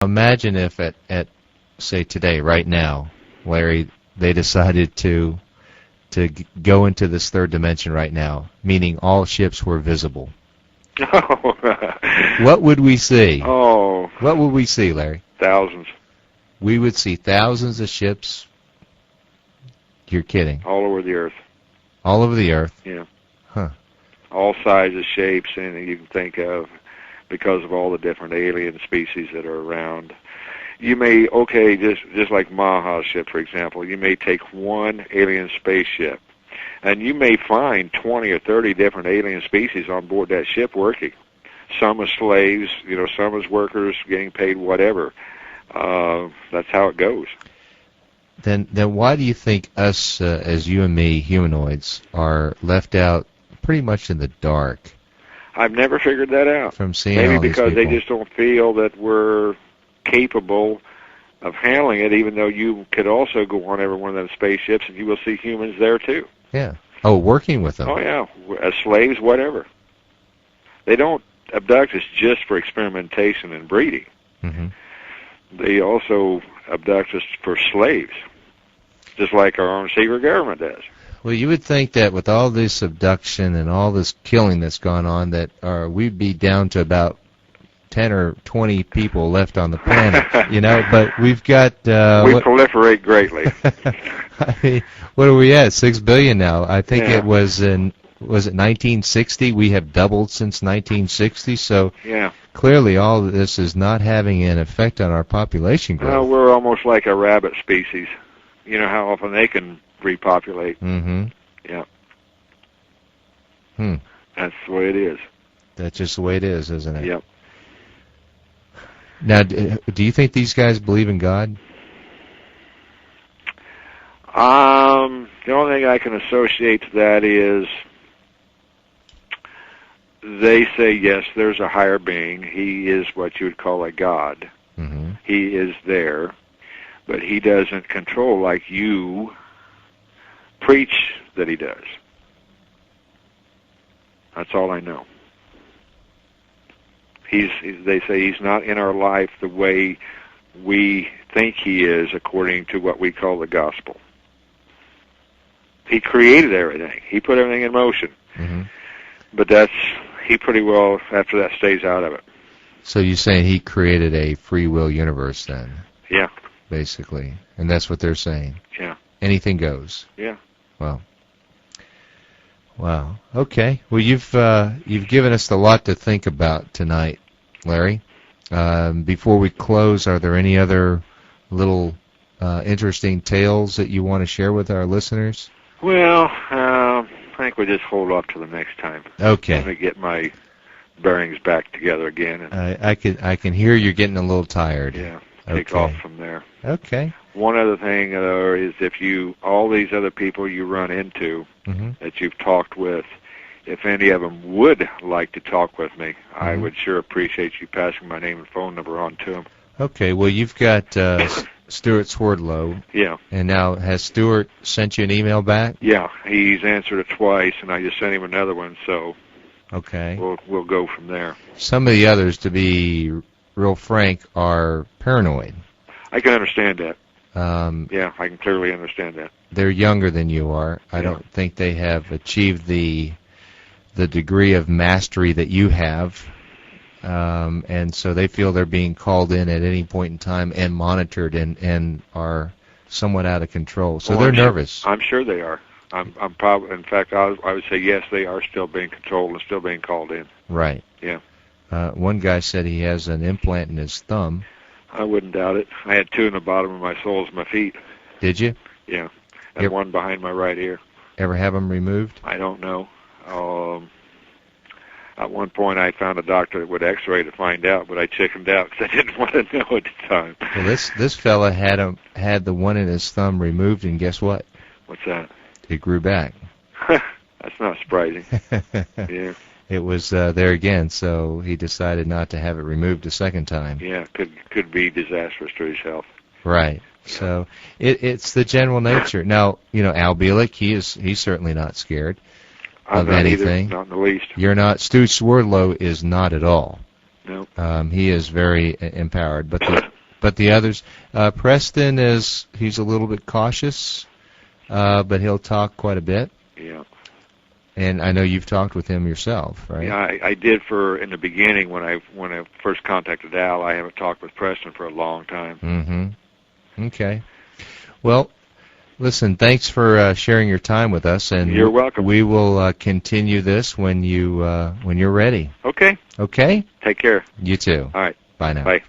Imagine if at say today, right now, Larry, they decided to go into this third dimension right now, meaning all ships were visible. What would we see? Oh. What would we see, Larry? Thousands. We would see thousands of ships. You're kidding. All over the Earth. All over the Earth? Yeah. Huh. All sizes, shapes, anything you can think of, because of all the different alien species that are around. You may, just like Maha's ship, for example, you may take one alien spaceship, and you may find 20 or 30 different alien species on board that ship working. Some as slaves, some as workers getting paid whatever. That's how it goes. Then why do you think us, as you and me, humanoids, are left out pretty much in the dark? I've never figured that out. From seeing Maybe all these because people. they just don't feel that we're capable of handling it, even though you could also go on every one of those spaceships and you will see humans there too. Yeah. Oh, working with them. Oh, yeah. As slaves, whatever. They don't abduct us just for experimentation and breeding. Mm-hmm. They also abduct us for slaves, just like our own secret government does. Well, you would think that with all this abduction and all this killing that's gone on, that we'd be down to about 10 or 20 people left on the planet, but we've got... we proliferate greatly. I mean, what are we at? 6 billion now. I think it was it 1960? We have doubled since 1960, so clearly all of this is not having an effect on our population growth. Well, we're almost like a rabbit species. You know how often they can repopulate. Mm-hmm. Yeah. That's the way it is. That's just the way it is, isn't it? Yep. Now, do you think these guys believe in God? The only thing I can associate to that is they say, yes, there's a higher being. He is what you would call a god. Mm-hmm. He is there, but he doesn't control like you preach that he does. That's all I know. They say he's not in our life the way we think he is according to what we call the gospel. He created everything. He put everything in motion. Mm-hmm. But he pretty well, after that, stays out of it. So you're saying he created a free will universe then? Yeah. Basically. And that's what they're saying? Yeah. Anything goes? Yeah. Well. Wow. Okay. Well, you've given us a lot to think about tonight, Larry. Before we close, are there any other little interesting tales that you want to share with our listeners? Well, I think we'll just hold off till the next time. Okay. Let me get my bearings back together again. And I can hear you're getting a little tired. Yeah. Take off from there. Okay. One other thing, though, is if all these other people you run into that you've talked with, if any of them would like to talk with me, I would sure appreciate you passing my name and phone number on to them. Okay. Well, you've got Stuart Swerdlow. Yeah. And now, has Stuart sent you an email back? Yeah. He's answered it twice, and I just sent him another one, so okay. We'll go from there. Some of the others, to be real frank, are paranoid. I can understand that. Yeah, I can clearly understand that. They're younger than you are. I don't think they have achieved the degree of mastery that you have, and so they feel they're being called in at any point in time and monitored and are somewhat out of control. So they're nervous. I'm sure they are. I'm probably, in fact, I would say yes, they are still being controlled and still being called in. Right. Yeah. One guy said he has an implant in his thumb. I wouldn't doubt it. I had 2 in the bottom of my soles of my feet. Did you? Yeah. And one behind my right ear. Ever have them removed? I don't know. At one point I found a doctor that would x-ray to find out, but I chickened out because I didn't want to know at the time. Well, this fella had the one in his thumb removed, and guess what? What's that? It grew back. That's not surprising. Yeah. It was there again, so he decided not to have it removed a second time. Yeah, could be disastrous to his health. Right. Yeah. So it's the general nature. Now, Al Bielek, he's certainly not scared of anything. Either, not in the least. You're not. Stu Swerdlow is not at all. No. He is very empowered, but the others, Preston he's a little bit cautious, but he'll talk quite a bit. Yeah. And I know you've talked with him yourself, right? Yeah, I did in the beginning when I first contacted Al. I haven't talked with Preston for a long time. Mm-hmm. Okay. Well, listen, thanks for sharing your time with us, and you're welcome. We will continue this when you're ready. Okay. Okay. Take care. You too. All right. Bye now. Bye.